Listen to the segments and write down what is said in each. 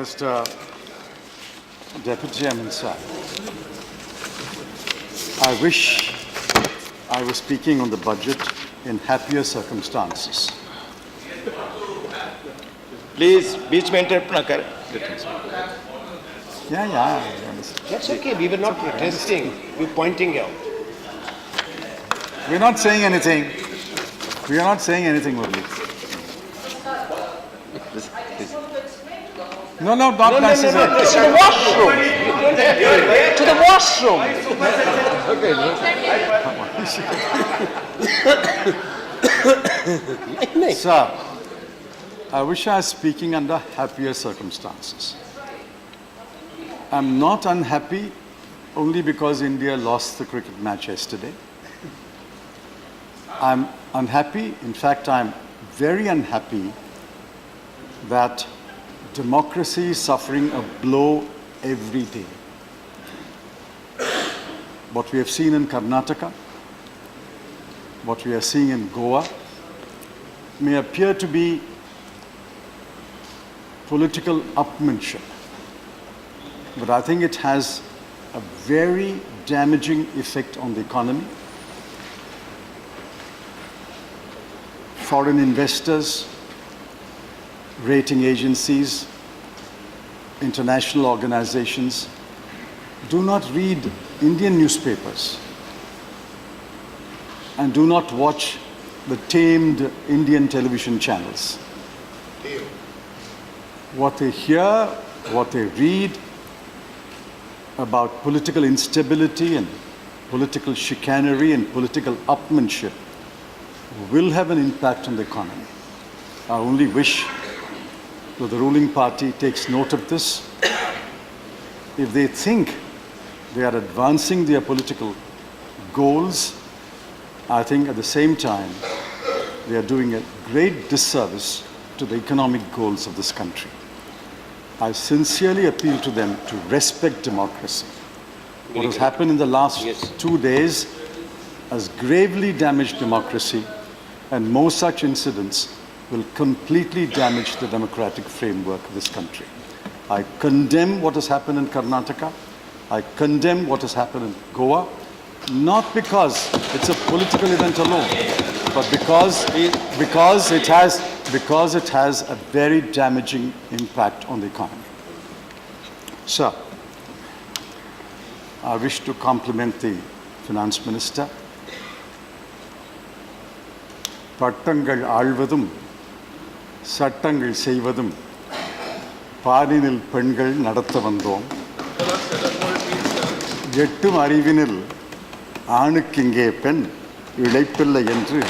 Mr. Deputy Chairman, sir, I wish I was speaking on the budget in happier circumstances. Please, बीच में interrupt ना करें. Yeah, I understand. That's okay. We were not protesting. We were pointing out. We're not saying anything. We are not saying anything, Murli. No, not necessarily. To the washroom. To the washroom. Okay. Sir, I wish I was speaking under happier circumstances. I'm not unhappy only because India lost the cricket match yesterday. I'm unhappy, in fact, I'm very unhappy that democracy is suffering a blow every day. What we have seen in Karnataka, what we are seeing in Goa, may appear to be political upmanship, but I think it has a very damaging effect on the economy. Foreign investors, rating agencies, international organizations do not read Indian newspapers and do not watch the tamed Indian television channels. What they hear, what they read about political instability and political chicanery and political upmanship will have an impact on the economy. I only wish that the ruling party takes note of this. If they think they are advancing their political goals, I think at the same time they are doing a great disservice to the economic goals of this country. I sincerely appeal to them to respect democracy. What has happened in the last 2 days has gravely damaged democracy, and more such incidents will completely damage the democratic framework of this country. I condemn what has happened in Karnataka. I condemn what has happened in Goa, not because it's a political event alone, but because it has a very damaging impact on the economy. Sir, I wish to compliment the Finance Minister. பட்டங்கள் ஆழ்வதும் சட்டங்கள் செய்வதும் பாரினில் பெண்கள் நடத்த வந்தோம் எட்டும் அறிவினில் ஆணுக்கிங்கே பெண் இழைப்பில்லை என்று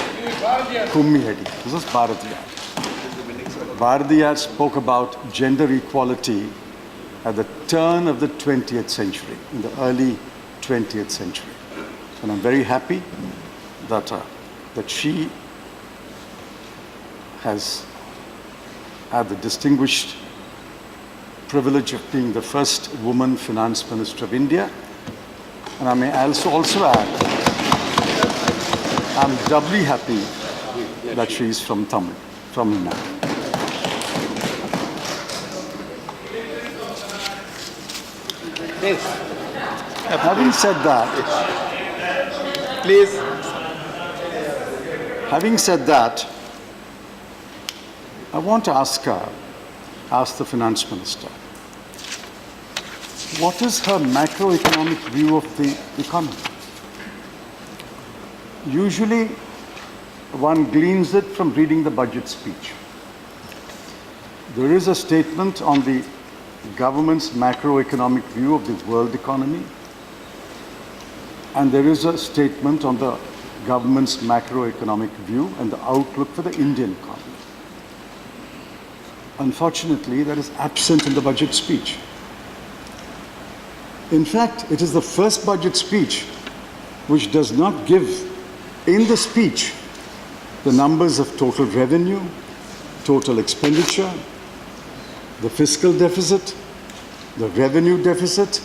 கும்மியடி. This is Bharatiyar. Bharatiyar spoke about gender equality at the turn of the 20th century, in the early 20th century. And I'm very happy that she has had the distinguished privilege of being the first woman finance minister of India. And I may also add, I'm doubly happy that she is from Tamil Nadu. Yes. Having said that, Please. having said that, I want to ask the finance minister, what is her macroeconomic view of the economy? Usually, one gleans it from reading the budget speech. There is a statement on the government's macroeconomic view of the world economy, and there is a statement on the government's macroeconomic view and the outlook for the Indian economy. Unfortunately, that is absent in the budget speech. In fact, it is the first budget speech which does not give in the speech the numbers of total revenue, total expenditure, the fiscal deficit, the revenue deficit,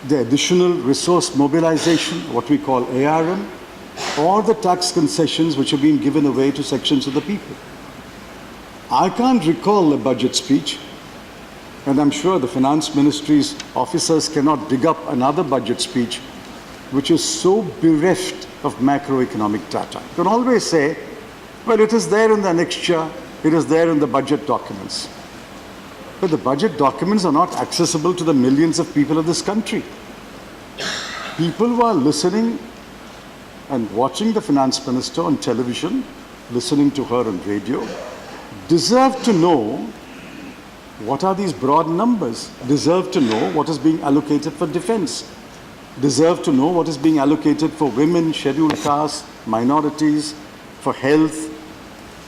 the additional resource mobilization, what we call ARM, or the tax concessions which have been given away to sections of the people. I can't recall a budget speech And I'm sure the finance ministry's officers cannot dig up another budget speech which is so bereft of macroeconomic data. You can always say, well, it is there in the annexure, it is there in the budget documents. But the budget documents are not accessible to the millions of people of this country. People who are listening and watching the finance minister on television, listening to her on radio, deserve to know what are these broad numbers, deserve to know what is being allocated for defense, deserve to know what is being allocated for women, scheduled castes, minorities, for health,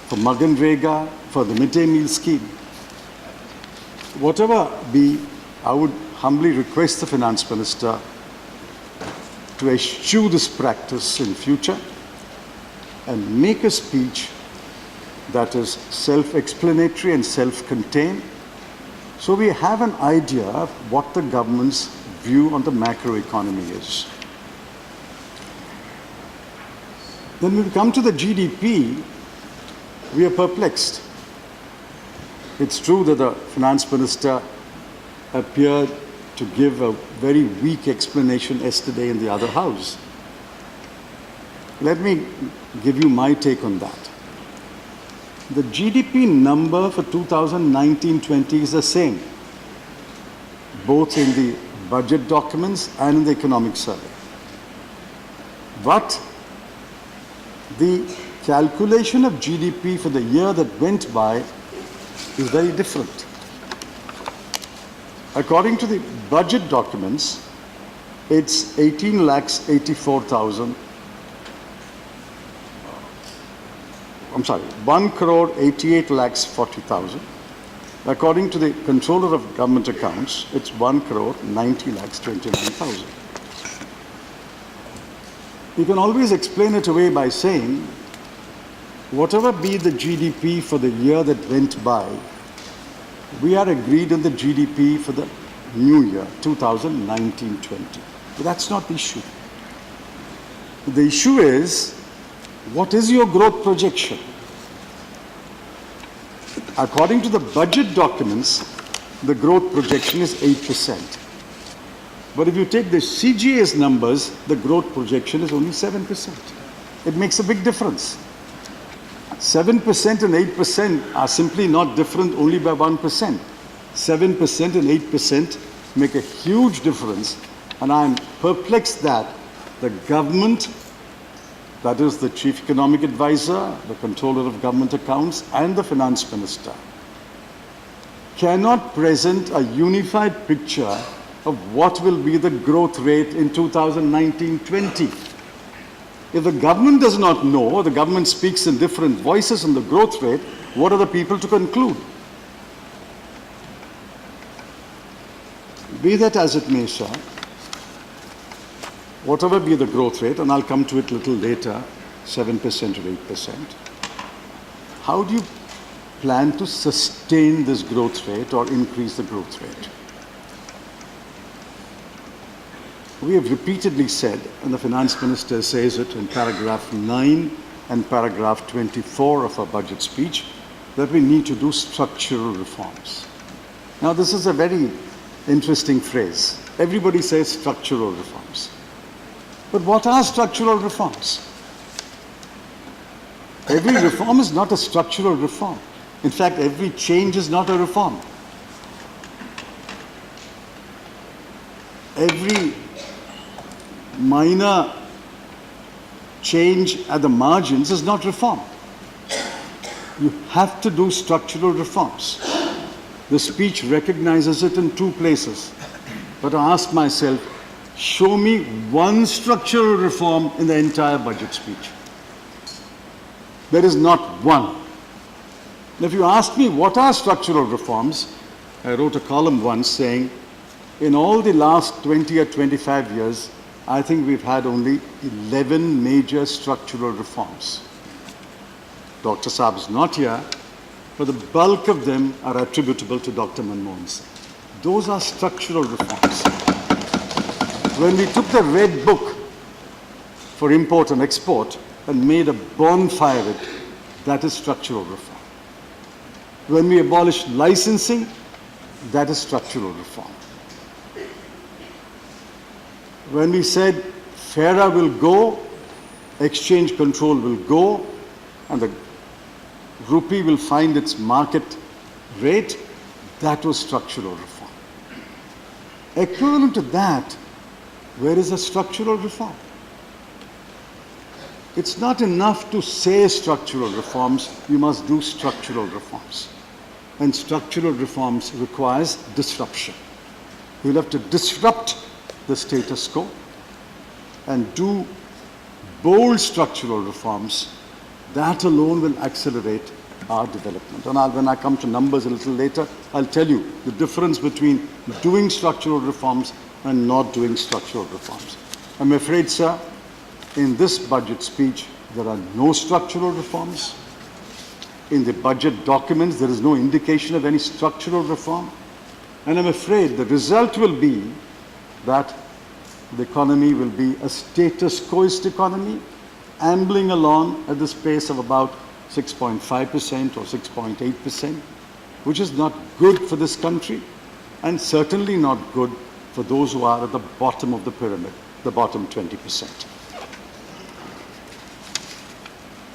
for Maganrega, for the midday meal scheme. Whatever be, I would humbly request the finance minister to eschew this practice in future and make a speech that is self-explanatory and self-contained, so we have an idea of what the government's view on the macroeconomy is. Then when we come to the GDP, we are perplexed. It's true that the finance minister appeared to give a very weak explanation yesterday in the other house. Let me give you my take on that. The GDP number for 2019-20 is the same, both in the budget documents and in the economic survey. But the calculation of GDP for the year that went by is very different. According to the budget documents, it's 18 lakhs 84,000. I'm sorry, 1 crore 88 lakhs 40,000. According to the Controller of Government Accounts, it's 1 crore 90 lakhs 29,000. You can always explain it away by saying, whatever be the GDP for the year that went by, we are agreed on the GDP for the new year, 2019-20. But that's not the issue. The issue is, what is your growth projection? According to the budget documents, the growth projection is 8%. But if you take the CGA's numbers, the growth projection is only 7%. It makes a big difference. 7% and 8% are simply not different only by 1%. 7% and 8% make a huge difference, and I'm perplexed that the government, that is the Chief Economic Advisor, the Controller of Government Accounts, and the Finance Minister, cannot present a unified picture of what will be the growth rate in 2019-20. If the government does not know, or the government speaks in different voices on the growth rate, what are the people to conclude? Be that as it may, sir, whatever be the growth rate, and I'll come to it a little later, 7% or 8%, how do you plan to sustain this growth rate or increase the growth rate? We have repeatedly said, and the Finance Minister says it in paragraph 9 and paragraph 24 of our budget speech, that we need to do structural reforms. Now, this is a very interesting phrase. Everybody says structural reforms. But what are structural reforms? Every reform is not a structural reform. In fact, every change is not a reform. Every minor change at the margins is not reform. You have to do structural reforms. The speech recognizes it in two places. But I ask myself, show me one structural reform in the entire budget speech. There is not one. If you ask me what are structural reforms, I wrote a column once saying, in all the last 20 or 25 years, I think we've had only 11 major structural reforms. Dr. Saab is not here, but the bulk of them are attributable to Dr. Manmohan Singh. Those are structural reforms. When we took the Red Book for import and export and made a bonfire of it, that is structural reform. When we abolished licensing, That is structural reform. When we said FARA will go, exchange control will go, and the rupee will find its market rate, that was structural reform. Equivalent to that, where is the structural reform? It's not enough to say structural reforms, you must do structural reforms. And structural reforms requires disruption. You'll have to disrupt the status quo and do bold structural reforms. That alone will accelerate our development. And when I come to numbers a little later, I'll tell you the difference between doing structural reforms and not doing structural reforms. I'm afraid, sir, in this budget speech, there are no structural reforms. In the budget documents, there is no indication of any structural reform. And I'm afraid the result will be that the economy will be a status quoist economy, ambling along at this pace of about 6.5% or 6.8%, which is not good for this country and certainly not good for those who are at the bottom of the pyramid, the bottom 20%.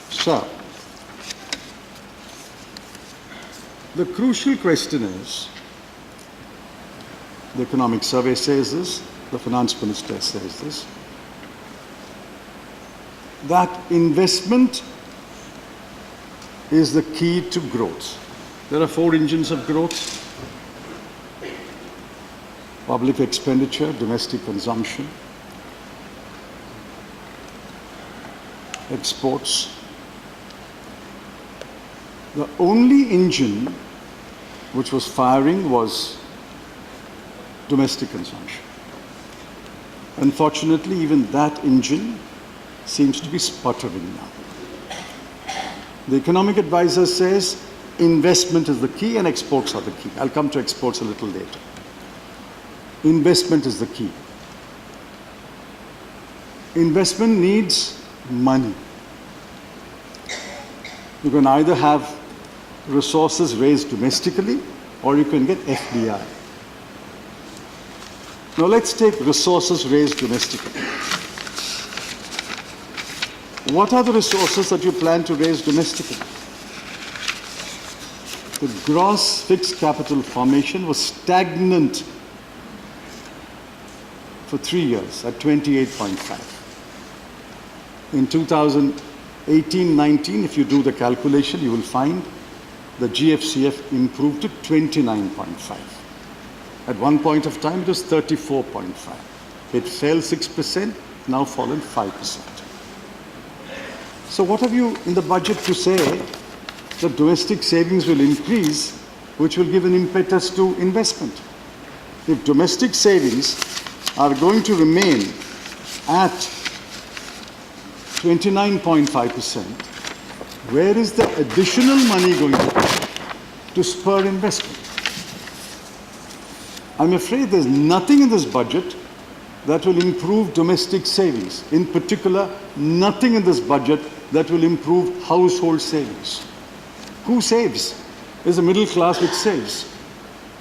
So, the crucial question is, the economic survey says this, the finance minister says this, that investment is the key to growth. There are 4 engines of growth: public expenditure, domestic consumption, exports. The only engine which was firing was domestic consumption. Unfortunately, even that engine seems to be sputtering now. The economic advisor says investment is the key and exports are the key. I'll come to exports a little later. Investment is the key. Investment needs money. You can either have resources raised domestically or you can get FDI. Now let's take resources raised domestically. What are the resources that you plan to raise domestically? The gross fixed capital formation was stagnant for 3 years at 28.5. In 2018-19, if you do the calculation, you will find the GFCF improved to 29.5. At one point of time, it was 34.5. It fell 6%, now fallen 5%. So what have you in the budget to say that domestic savings will increase, which will give an impetus to investment? If domestic savings are going to remain at 29.5%, where is the additional money going to come to spur investment? I'm afraid there's nothing in this budget that will improve domestic savings. In particular, nothing in this budget that will improve household savings. Who saves? There's a middle class which saves.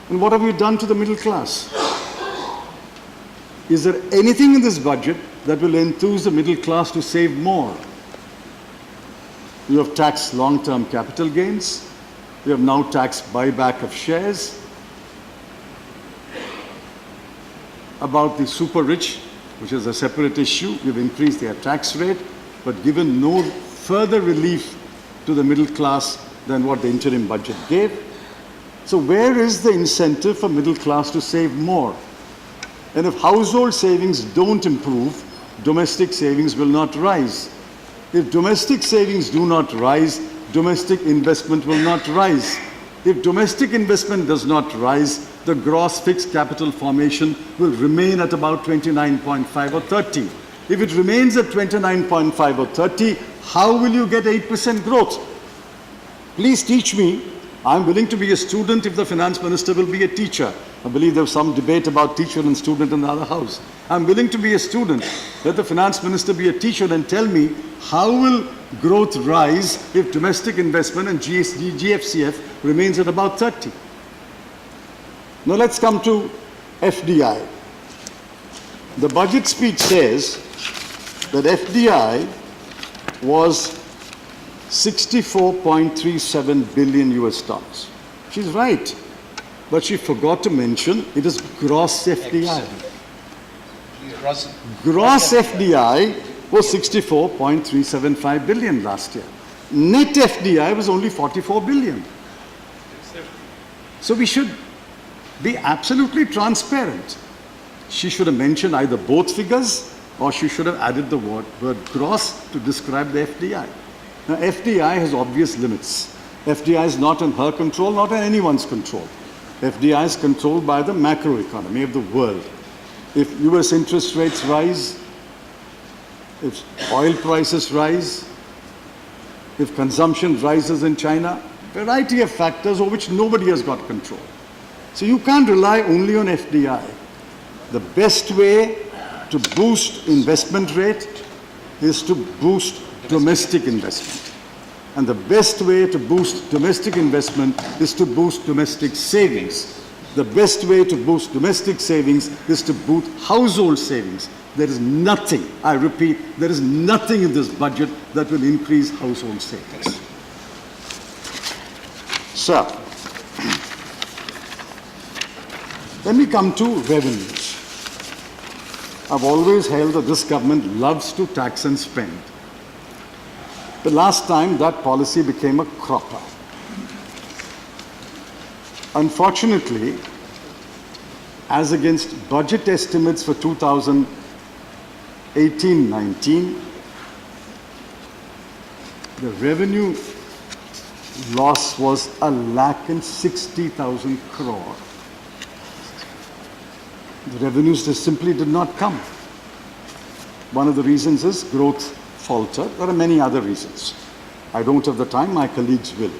And what have you done to the middle class? Is there anything in this budget that will enthuse the middle class to save more? You have taxed long-term capital gains. You have now taxed buyback of shares. About the super rich, which is a separate issue, you've increased their tax rate, but given no further relief to the middle class than what the interim budget gave. So where is the incentive for middle class to save more? And if household savings don't improve, domestic savings will not rise. If domestic savings do not rise, domestic investment will not rise. If domestic investment does not rise, the gross fixed capital formation will remain at about 29.5 or 30. If it remains at 29.5 or 30, how will you get 8% growth? Please teach me. I'm willing to be a student if the finance minister will be a teacher. I believe there's some debate about teacher and student in the other house. I'm willing to be a student. Let the finance minister be a teacher and tell me how will growth rise if domestic investment and GFCF remains at about 30. Now let's come to FDI. The budget speech says that FDI was 64.37 billion US dollars. She's right, but she forgot to mention it is gross FDI. Gross FDI was 64.375 billion last year. Net FDI was only 44 billion. So we should be absolutely transparent. She should have mentioned either both figures or she should have added the word gross to describe the FDI. Now, FDI has obvious limits. FDI is not in her control, not in anyone's control. FDI is controlled by the macroeconomy of the world. If US interest rates rise, if oil prices rise, if consumption rises in China, a variety of factors over which nobody has got control. So you can't rely only on FDI. The best way to boost investment rate is to boost domestic investment. And the best way to boost domestic investment is to boost domestic savings. The best way to boost domestic savings is to boost household savings. There is nothing, I repeat, there is nothing in this budget that will increase household savings. So, let me come to revenues. I've always held that this government loves to tax and spend. The last time that policy became a cropper. Unfortunately, as against budget estimates for 2018-19, the revenue loss was 1,60,000 crore. The revenues just simply did not come. One of the reasons is growth faltered. There are many other reasons. I don't have the time, my colleagues will.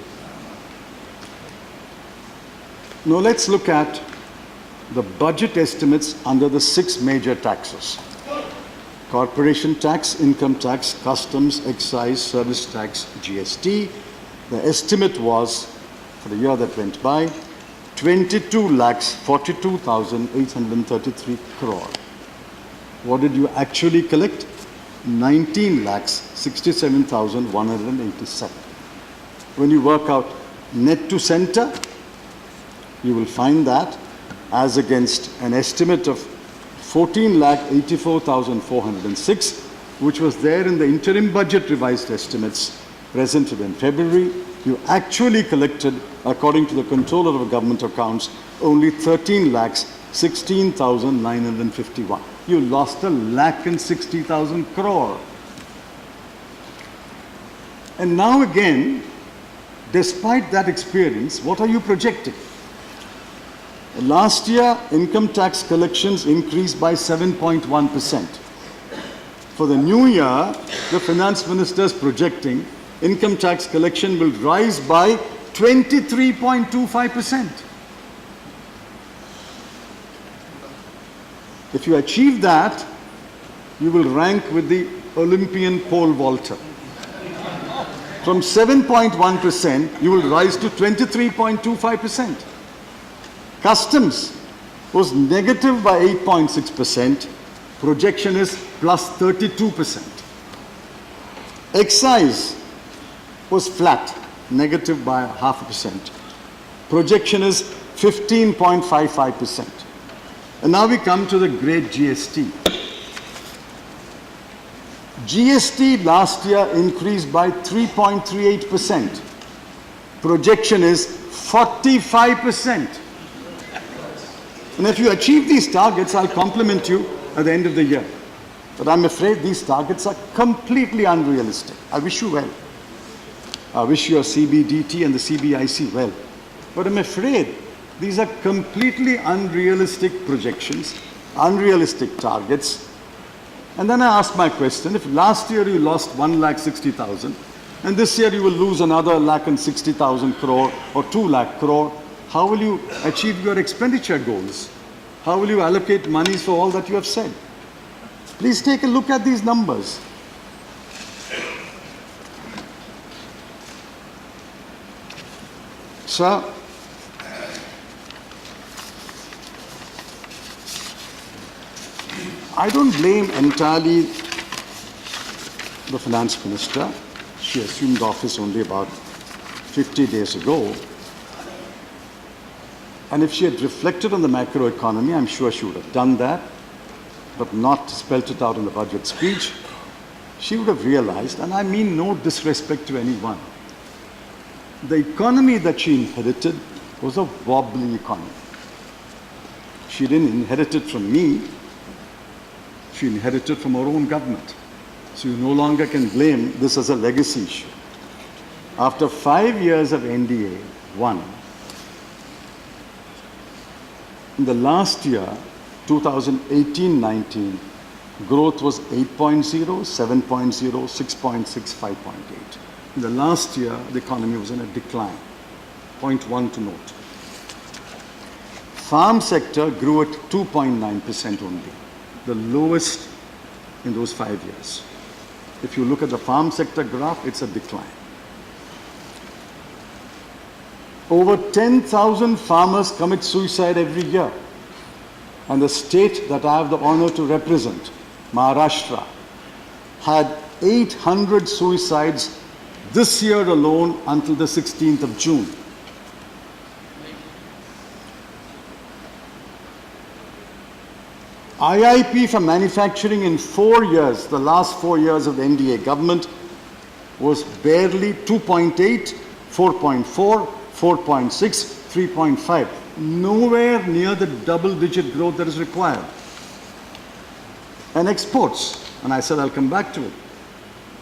Now let's look at the budget estimates under the 6 major taxes. Corporation tax, income tax, customs, excise, service tax, GST. The estimate was, for the year that went by, 22,42,833 crore. What did you actually collect? 19,67,187. When you work out net to center, you will find that as against an estimate of 14,84,406, which was there in the interim budget revised estimates presented in February, you actually collected, according to the Controller of Government Accounts, only 13,16,951. You lost 1,60,000 crore. And now again, despite that experience, what are you projecting? Last year, income tax collections increased by 7.1%. For the new year, the finance minister is projecting income tax collection will rise by 23.25%. If you achieve that, you will rank with the Olympian pole vaulter. From 7.1%, you will rise to 23.25%. Customs was negative by 8.6%. Projection is plus 32%. Excise was flat, negative by 0.5%. Projection is 15.55%. And now we come to the great GST. GST last year increased by 3.38%. Projection is 45%. And if you achieve these targets, I'll compliment you at the end of the year. But I'm afraid these targets are completely unrealistic. I wish you well. I wish your CBDT and the CBIC well. But I'm afraid these are completely unrealistic projections, unrealistic targets. And then I ask my question, if last year you lost 1,60,000, and this year you will lose another 1,60,000 crore or 2 lakh crore, how will you achieve your expenditure goals? How will you allocate monies for all that you have said? Please take a look at these numbers. Sir, I don't blame entirely the finance minister. She assumed office only about 50 days ago. And if she had reflected on the macroeconomy, I'm sure she would have done that, but not spelt it out in the budget speech. She would have realized, and I mean no disrespect to anyone, the economy that she inherited was a wobbly economy. She didn't inherit it from me. She inherited from her own government. So you no longer can blame this as a legacy issue. After 5 years of NDA, one, in the last year, 2018-19, growth was 8.0, 7.0, 6.6, 5.8. In the last year, the economy was in a decline. Point one to note. Farm sector grew at 2.9% only, the lowest in those 5 years. If you look at the farm sector graph, it's a decline. Over 10,000 farmers commit suicide every year. And the state that I have the honor to represent, Maharashtra, had 800 suicides this year alone until the 16th of June. IIP for manufacturing in 4 years, the last 4 years of the NDA government, was barely 2.8, 4.4, 4.6, 3.5. Nowhere near the double-digit growth that is required. And exports, and I said I'll come back to it.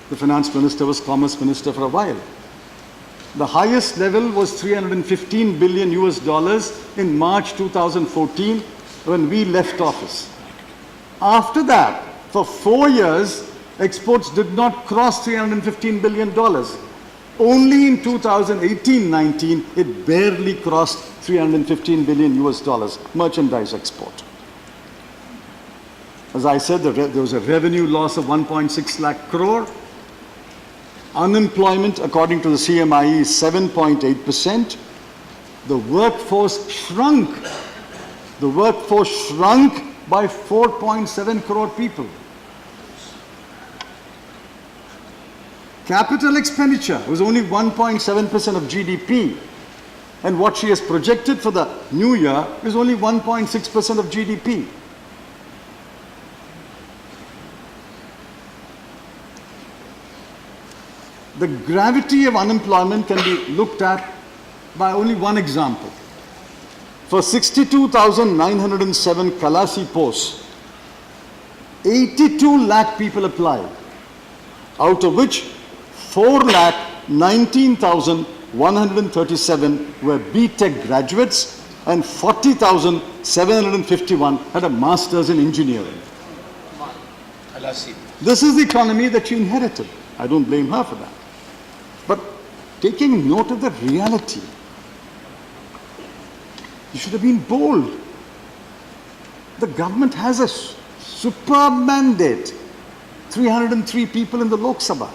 The finance minister was commerce minister for a while. The highest level was 315 billion US dollars in March 2014 when we left office. After that, for 4 years, exports did not cross $315 billion. Only in 2018-19, it barely crossed 315 billion US dollars, merchandise export. As I said, there was a revenue loss of 1.6 lakh crore. Unemployment, according to the CMIE, is 7.8%. The workforce shrunk. The workforce shrunk by 4.7 crore people. Capital expenditure was only 1.7% of GDP. And what she has projected for the new year is only 1.6% of GDP. The gravity of unemployment can be looked at by only one example. For 62,907 Kalasi posts, 82 lakh people applied, out of which 4,19,137 were B.Tech graduates and 40,751 had a master's in engineering. This is the economy that she inherited. I don't blame her for that. But taking note of the reality, you should have been bold. The government has a superb mandate. 303 people in the Lok Sabha.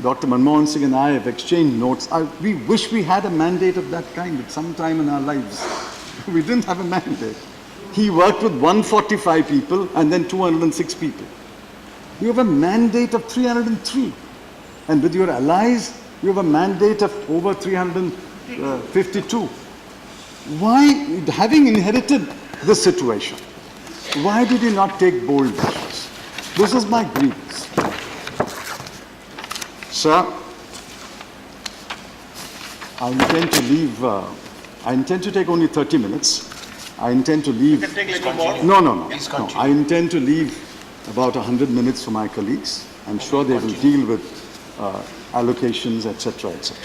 Dr. Manmohan Singh and I have exchanged notes. We wish we had a mandate of that kind at some time in our lives. We didn't have a mandate. He worked with 145 people and then 206 people. You have a mandate of 303. And with your allies, you have a mandate of over 352. Why, having inherited this situation, why did you not take bold measures? This is my grievance. Sir, I intend to leave, I intend to take only 30 minutes. I intend to leave. You can take a little more. No. I intend to leave about 100 minutes for my colleagues. I'm sure they will deal with allocations, etc., etc.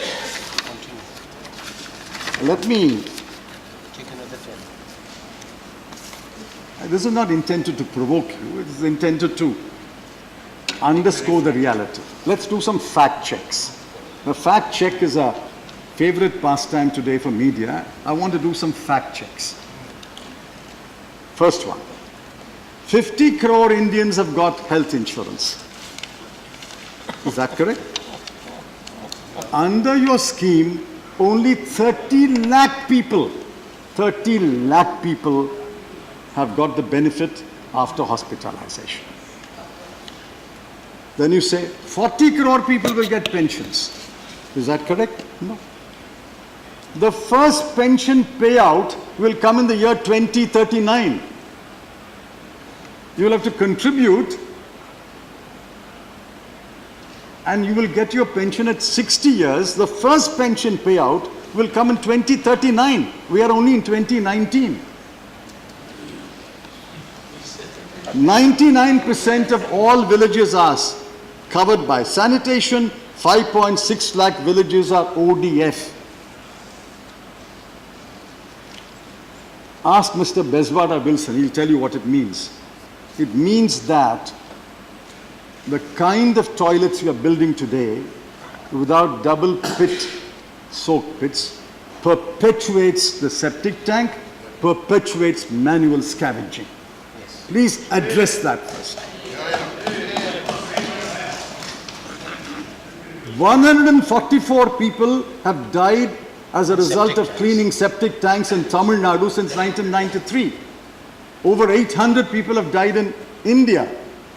Let me. This is not intended to provoke you. It is intended to underscore the reality. Let's do some fact checks. The fact check is a favorite pastime today for media. I want to do some fact checks. First one. 50 crore Indians have got health insurance. Is that correct? Under your scheme, only 30 lakh people have got the benefit after hospitalization. Then you say 40 crore people will get pensions. Is that correct? No. The first pension payout will come in the year 2039. You will have to contribute and you will get your pension at 60 years. The first pension payout will come in 2039. We are only in 2019. 99% of all villages are covered by sanitation. 5.6 lakh villages are ODF. Ask Mr. Bezwada Wilson, he'll tell you what it means. It means that the kind of toilets we are building today, without double pit soak pits, perpetuates the septic tank, perpetuates manual scavenging. Please address that first. 144 people have died as a result of cleaning septic tanks in Tamil Nadu since 1993. Over 800 people have died in India.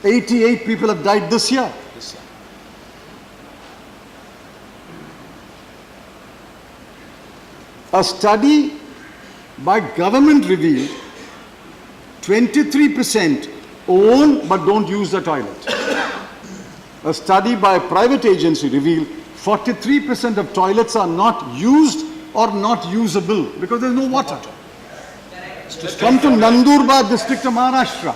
88 people have died this year. A study by government revealed 23% own but don't use the toilet. A study by a private agency revealed 43% of toilets are not used or not usable because there's no water. Come to Nandurbar district of Maharashtra.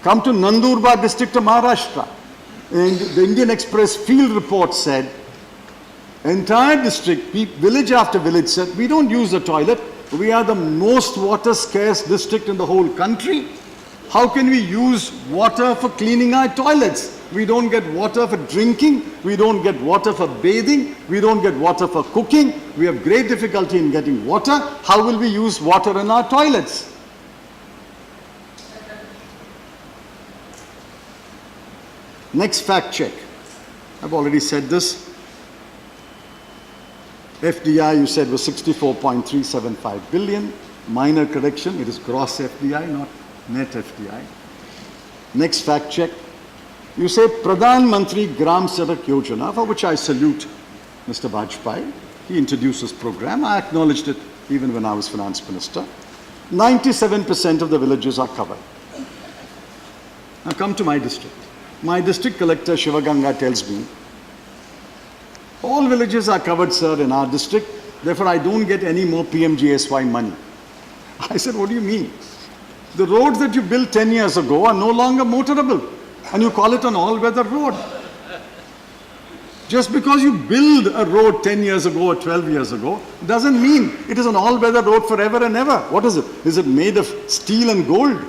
Come to Nandurbar district of Maharashtra. And the Indian Express field report said, entire district, village after village said, we don't use the toilet. We are the most water scarce district in the whole country. How can we use water for cleaning our toilets? We don't get water for drinking. We don't get water for bathing. We don't get water for cooking. We have great difficulty in getting water. How will we use water in our toilets? Next fact check. I've already said this. FDI, you said, was 64.375 billion. Minor correction, it is gross FDI, not net FDI. Next fact check. You say Pradhan Mantri Gram Sadak Yojana, for which I salute Mr. Vajpayee. He introduced this program. I acknowledged it even when I was finance minister. 97% of the villages are covered. Now come to my district. My district collector Shivaganga tells me, all villages are covered, sir, in our district. Therefore, I don't get any more PMGSY money. I said, what do you mean? The roads that you built 10 years ago are no longer motorable. And you call it an all-weather road. Just because you build a road 10 years ago or 12 years ago, doesn't mean it is an all-weather road forever and ever. What is it? Is it made of steel and gold?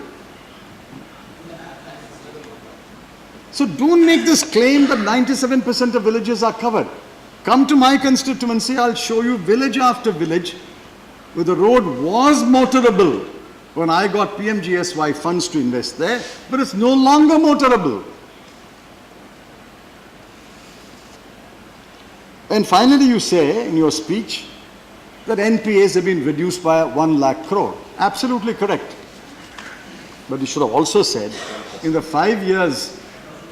So don't make this claim that 97% of villages are covered. Come to my constituency, I'll show you village after village where the road was motorable when I got PMGSY funds to invest there, but it's no longer motorable. And finally, you say in your speech that NPAs have been reduced by 1 lakh crore. Absolutely correct. But you should have also said, in the 5 years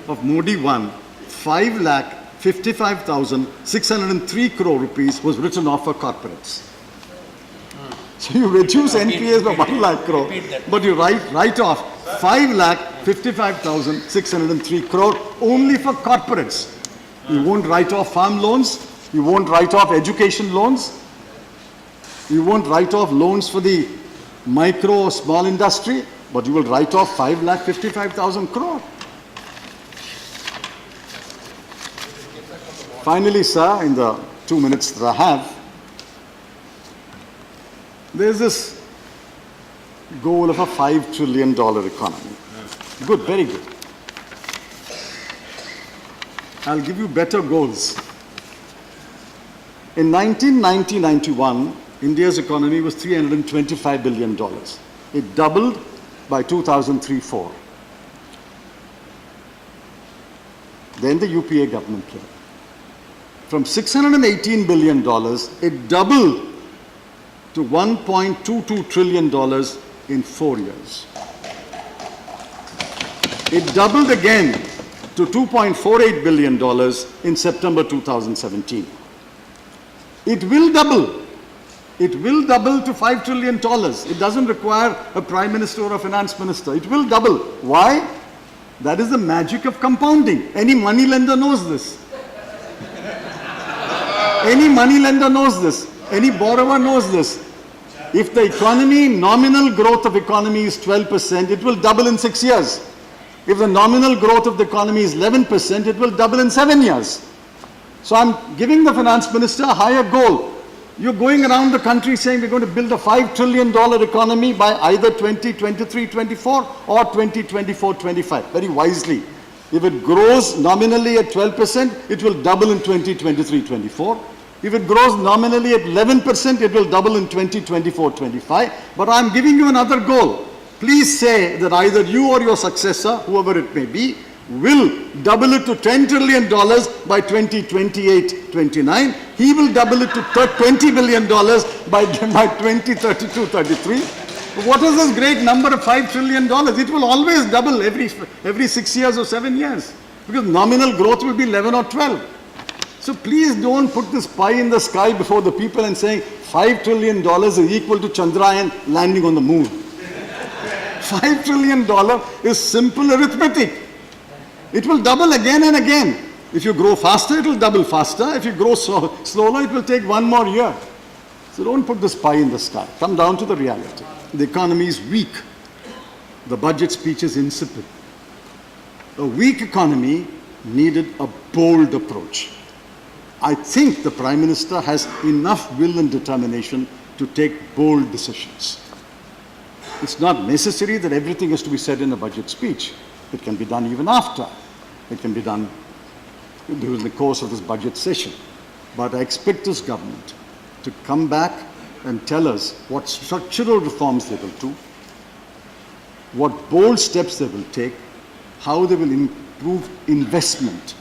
of Modi 1, 5,55,603 crore rupees was written off for corporates. So you reduce NPAs by 1 lakh crore, but you write off 5,55,603 crore only for corporates. You won't write off farm loans, you won't write off education loans, you won't write off loans for the micro or small industry, but you will write off 5,55,000 crore. Finally, sir, in the 2 minutes that I have, there's this goal of a $5 trillion economy. Good, very good. I'll give you better goals. In 1990-91, India's economy was $325 billion. It doubled by 2003-04. Then the UPA government came. From $618 billion, it doubled to $1.22 trillion in 4 years. It doubled again to $2.48 billion in September 2017. It will double. It will double to $5 trillion. It doesn't require a prime minister or a finance minister. It will double. Why? That is the magic of compounding. Any money lender knows this. Any money lender knows this. Any borrower knows this. If the economy, nominal growth of economy is 12%, it will double in 6 years. If the nominal growth of the economy is 11%, it will double in 7 years. So I'm giving the finance minister a higher goal. You're going around the country saying we're going to build a $5 trillion economy by either 2023-24 or 2024-25. Very wisely. If it grows nominally at 12%, it will double in 2023-24. If it grows nominally at 11%, it will double in 2024-25. But I'm giving you another goal. Please say that either you or your successor, whoever it may be, will double it to $10 trillion by 2028-29. He will double it to $20 billion by 2032-33. What is this great number of $5 trillion? It will always double every 6 years or 7 years, because nominal growth will be 11 or 12. So please don't put this pie in the sky before the people and saying $5 trillion is equal to Chandrayaan landing on the moon. $5 trillion is simple arithmetic. It will double again and again. If you grow faster, it will double faster. If you grow slower, it will take 1 more year. So don't put this pie in the sky. Come down to the reality. The economy is weak. The budget speech is insipid. A weak economy needed a bold approach. I think the Prime Minister has enough will and determination to take bold decisions. It's not necessary that everything has to be said in a budget speech. It can be done even after. It can be done during the course of this budget session. But I expect this government to come back and tell us what structural reforms they will do, what bold steps they will take, how they will improve investment,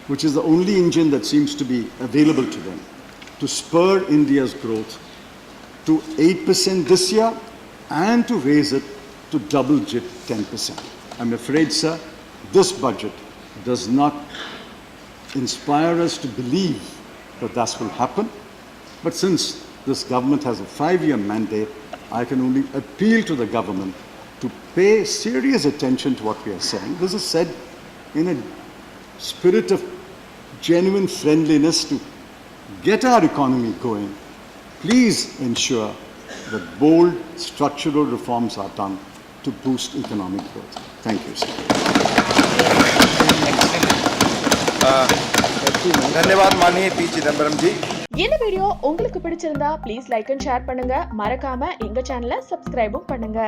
which is the only engine that seems to be available to them, to spur India's growth to 8% this year and to raise it to double-digit 10%. I'm afraid, sir, this budget does not inspire us to believe that that will happen. But since this government has a 5-year mandate, I can only appeal to the government to pay serious attention to what we are saying. This is said in a spirit of genuine friendliness to get our economy going. Please ensure that bold structural reforms are done to boost economic growth. Thank you, sir. धन्यवाद माननीय P Chidambaram जी. இந்த video உங்களுக்கு பிடிச்சிருந்தா please like and share பண்ணுங்க. மறக்காம எங்க சேனலை சப்ஸ்கிரைபும் பண்ணுங்க.